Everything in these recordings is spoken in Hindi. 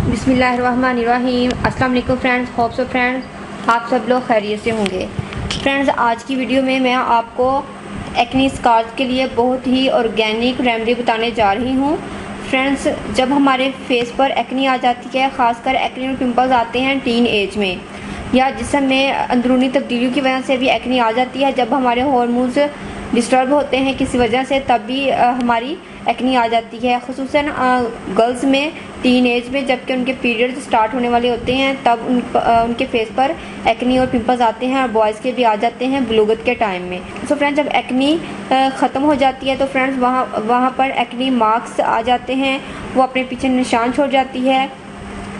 बिस्मिल्लाहिर्रहमानिर्रहीम। अस्सलाम वालेकुम फ्रेंड्स, होप सो फ्रेंड्स आप सब लोग खैरियत से होंगे। फ्रेंड्स, आज की वीडियो में मैं आपको एक्ने स्कार्स के लिए बहुत ही ऑर्गेनिक रेमेडी बताने जा रही हूँ। फ्रेंड्स, जब हमारे फेस पर एक्ने आ जाती है, ख़ासकर एक्ने और पिंपल्स आते हैं टीन एज में, या जिस्म में अंदरूनी तब्दीलियों की वजह से भी एक्ने आ जाती है, जब हमारे हार्मोन्स डिस्टर्ब होते हैं किसी वजह से, तब भी हमारी एक्ने आ जाती है। ख़ुसूसन गर्ल्स में टीन एज में, जबकि उनके पीरियड्स स्टार्ट होने वाले होते हैं, तब उनके फेस पर एक्ने और पिंपल्स आते हैं, और बॉयज़ के भी आ जाते हैं बुलूगत के टाइम में। तो फ्रेंड्स, जब एक्ने ख़त्म हो जाती है तो फ्रेंड्स वहाँ पर एक्ने मार्क्स आ जाते हैं, वो अपने पीछे निशान छोड़ जाती है,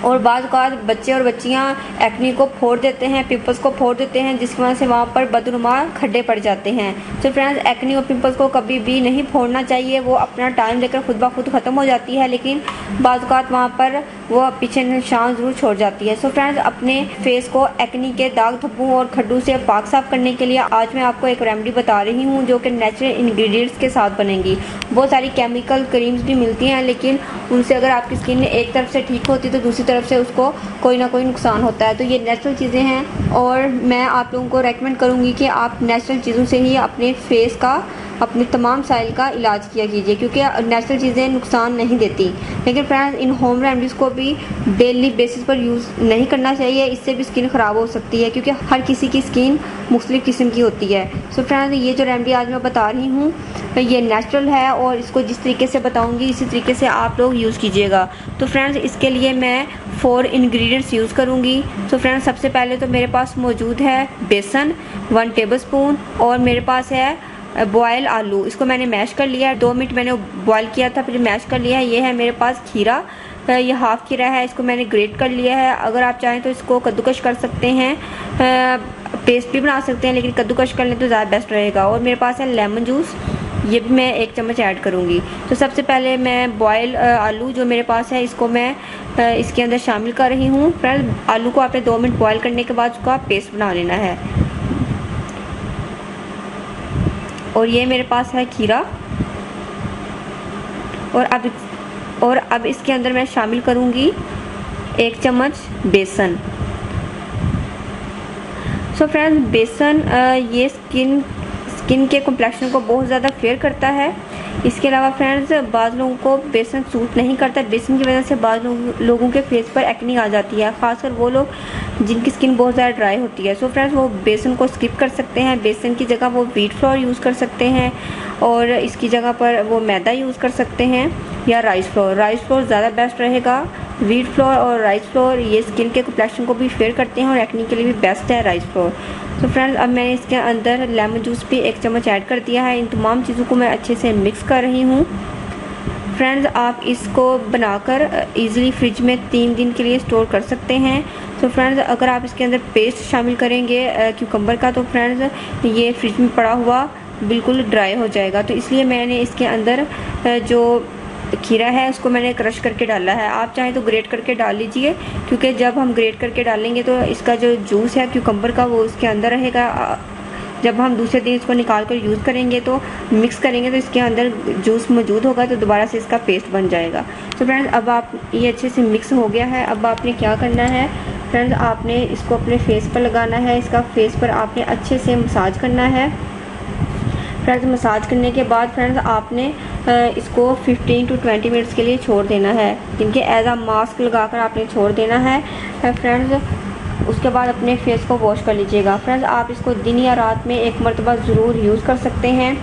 और बाज़ औक़ात बच्चे और बच्चियाँ एक्ने को फोड़ देते हैं, पिंपल्स को फोड़ देते हैं, जिसकी वजह से वहाँ पर बदनुमा खड्डे पड़ जाते हैं। तो फ्रेंड्स, एक्ने और पिंपल्स को कभी भी नहीं फोड़ना चाहिए, वो अपना टाइम लेकर खुद ब खुद ख़त्म हो जाती है, लेकिन बाज़ औक़ात वहाँ पर वो पीछे निशान ज़रूर छोड़ जाती है। सो फ्रेंड्स, अपने फेस को एक्ने के दाग धब्बों और खड्डों से पाक साफ़ करने के लिए आज मैं आपको एक रेमेडी बता रही हूँ, जो कि नेचुरल इंग्रेडिएंट्स के साथ बनेंगी। बहुत सारी केमिकल क्रीम्स भी मिलती हैं, लेकिन उनसे अगर आपकी स्किन एक तरफ से ठीक होती है तो दूसरी तरफ से उसको कोई ना कोई नुकसान होता है। तो ये नेचुरल चीज़ें हैं, और मैं आप लोगों को रेकमेंड करूँगी कि आप नेचुरल चीज़ों से ही अपने फेस का, अपने तमाम साइल का इलाज किया कीजिए, क्योंकि नेचुरल चीज़ें नुकसान नहीं देती। लेकिन फ्रेंड्स, इन होम रेमेडीज़ को भी डेली बेसिस पर यूज़ नहीं करना चाहिए, इससे भी स्किन ख़राब हो सकती है, क्योंकि हर किसी की स्किन मुख्तलिफ किस्म की होती है। सो फ्रेंड्स, ये जो रेमेडी आज मैं बता रही हूँ ये नेचुरल है, और इसको जिस तरीके से बताऊँगी इसी तरीके से आप लोग यूज़ कीजिएगा। तो फ्रेंड्स, इसके लिए मैं 4 इंग्रेडिएंट्स यूज़ करूँगी। तो फ्रेंड्स, सबसे पहले तो मेरे पास मौजूद है बेसन 1 टेबलस्पून, और मेरे पास है बॉयल आलू। इसको मैंने मैश कर लिया है, 2 मिनट मैंने बॉयल किया था, फिर मैश कर लिया है। ये है मेरे पास खीरा, ये हाफ़ खीरा है, इसको मैंने ग्रेट कर लिया है। अगर आप चाहें तो इसको कद्दूकश कर सकते हैं, पेस्ट भी बना सकते हैं, लेकिन कद्दूकश कर लें तो ज़्यादा बेस्ट रहेगा। और मेरे पास है लेमन जूस, ये भी मैं 1 चम्मच ऐड करूँगी। तो सबसे पहले मैं बॉयल आलू जो मेरे पास है, इसको मैं इसके अंदर शामिल कर रही हूँ। फ्रेंड्स, आलू को आपने 2 मिनट बॉयल करने के बाद उसका पेस्ट बना लेना है। और ये मेरे पास है खीरा, और अब इसके अंदर मैं शामिल करूँगी 1 चम्मच बेसन। सो फ्रेंड्स, बेसन ये स्किन के कॉम्प्लेक्शन को बहुत ज़्यादा फेयर करता है। इसके अलावा फ्रेंड्स, बाज़ लोगों को बेसन सूट नहीं करता, बेसन की वजह से बाज़ लोगों के फेस पर एक्ने आ जाती है, ख़ासकर वो लोग जिनकी स्किन बहुत ज़्यादा ड्राई होती है। सो फ्रेंड्स, वो बेसन को स्किप कर सकते हैं, बेसन की जगह वो व्हीट फ्लोर यूज़ कर सकते हैं, और इसकी जगह पर वो मैदा यूज़ कर सकते हैं, या राइस फ्लोर ज़्यादा बेस्ट रहेगा। व्हीट फ्लोर और राइस फ्लोर ये स्किन के कॉम्प्लेक्शन को भी फेयर करते हैं, और एक्ने के लिए भी बेस्ट है राइस फ्लोर। तो फ्रेंड्स, अब मैंने इसके अंदर लेमन जूस भी 1 चम्मच ऐड कर दिया है। इन तमाम चीज़ों को मैं अच्छे से मिक्स कर रही हूँ। फ्रेंड्स, आप इसको बनाकर इजीली फ्रिज में 3 दिन के लिए स्टोर कर सकते हैं। तो फ्रेंड्स, अगर आप इसके अंदर पेस्ट शामिल करेंगे क्यूकम्बर का, तो फ्रेंड्स ये फ्रिज में पड़ा हुआ बिल्कुल ड्राई हो जाएगा। तो इसलिए मैंने इसके अंदर जो खीरा है उसको मैंने क्रश करके डाला है। आप चाहें तो ग्रेट करके डाल लीजिए, क्योंकि जब हम ग्रेट करके डालेंगे तो इसका जो जूस है क्यूकम्बर का वो इसके अंदर रहेगा। जब हम दूसरे दिन इसको निकाल कर यूज़ करेंगे तो मिक्स करेंगे तो इसके अंदर जूस मौजूद होगा, तो दोबारा से इसका पेस्ट बन जाएगा। तो फ्रेंड्स, अब आप ये अच्छे से मिक्स हो गया है। अब आपने क्या करना है फ्रेंड्स, आपने इसको अपने फेस पर लगाना है। इसका फेस पर आपने अच्छे से मसाज करना है। फ्रेंड्स, मसाज करने के बाद फ्रेंड्स, आपने इसको 15 to 20 मिनट्स के लिए छोड़ देना है, जिनके एज अ मास्क लगाकर आपने छोड़ देना है। फ्रेंड्स, उसके बाद अपने फेस को वॉश कर लीजिएगा। फ्रेंड्स, आप इसको दिन या रात में 1 मरतबा ज़रूर यूज़ कर सकते हैं।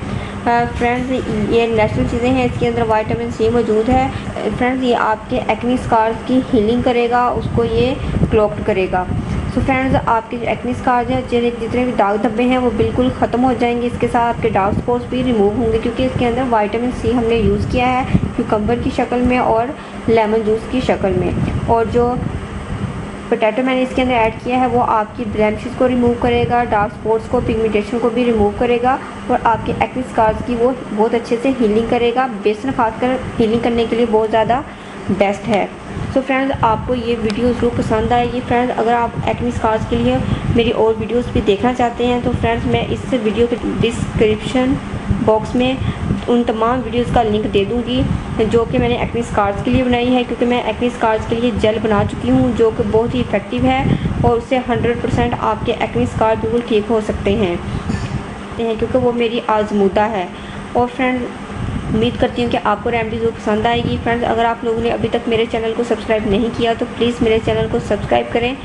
फ्रेंड्स, ये नेचुरल चीज़ें हैं, इसके अंदर विटामिन सी मौजूद है। फ्रेंड्स, ये आपके एक्ने स्कार्स की हीलिंग करेगा, उसको ये क्लॉक्ड करेगा। सो फ्रेंड्स, आपके जो एक्ने स्कार्स हैं, जितने भी दाग धब्बे हैं, वो बिल्कुल ख़त्म हो जाएंगे। इसके साथ आपके डार्क स्पॉट्स भी रिमूव होंगे, क्योंकि इसके अंदर विटामिन सी हमने यूज़ किया है क्यूकम्बर की शक्ल में और लेमन जूस की शक्ल में। और जो पोटैटो मैंने इसके अंदर ऐड किया है वो आपकी ब्लेमिशेस को रिमूव करेगा, डार्क स्पॉट्स को, पिगमेंटेशन को भी रिमूव करेगा, और आपके एक्ने स्कार्स की वो बहुत अच्छे से हीलिंग करेगा। बेसन खासकर हीलिंग करने के लिए बहुत ज़्यादा बेस्ट है। सो फ्रेंड्स, आपको ये वीडियो ज़रूर पसंद आएगी। फ्रेंड्स, अगर आप एक्ने स्कार्स के लिए मेरी और वीडियोस भी देखना चाहते हैं, तो फ्रेंड्स मैं इस वीडियो के डिस्क्रिप्शन बॉक्स में उन तमाम वीडियोस का लिंक दे दूँगी। जो कि मैंने एक्ने स्कार्स के लिए बनाई है, क्योंकि मैं एक्ने स्कार्स के लिए जेल बना चुकी हूँ जो कि बहुत ही इफ़ेक्टिव है और उससे 100% आपके एक्ने स्कार बिल्कुल ठीक हो सकते हैं क्योंकि वो मेरी आजमूदा है। और फ्रेंड उम्मीद करती हूँ कि आपको रेमेडी ज़रूर पसंद आएगी। फ्रेंड्स, अगर आप लोगों ने अभी तक मेरे चैनल को सब्सक्राइब नहीं किया तो प्लीज़ मेरे चैनल को सब्सक्राइब करें,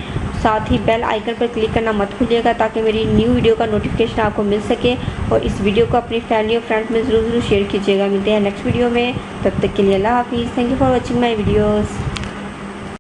साथ ही बेल आइकन पर क्लिक करना मत भूलिएगा ताकि मेरी न्यू वीडियो का नोटिफिकेशन आपको मिल सके। और इस वीडियो को अपनी फैमिली और फ्रेंड्स में ज़रूर शेयर कीजिएगा। मिलते हैं नेक्स्ट वीडियो में, तब तक के लिए अल्लाह हाफिज़। Thank you for watching my videos.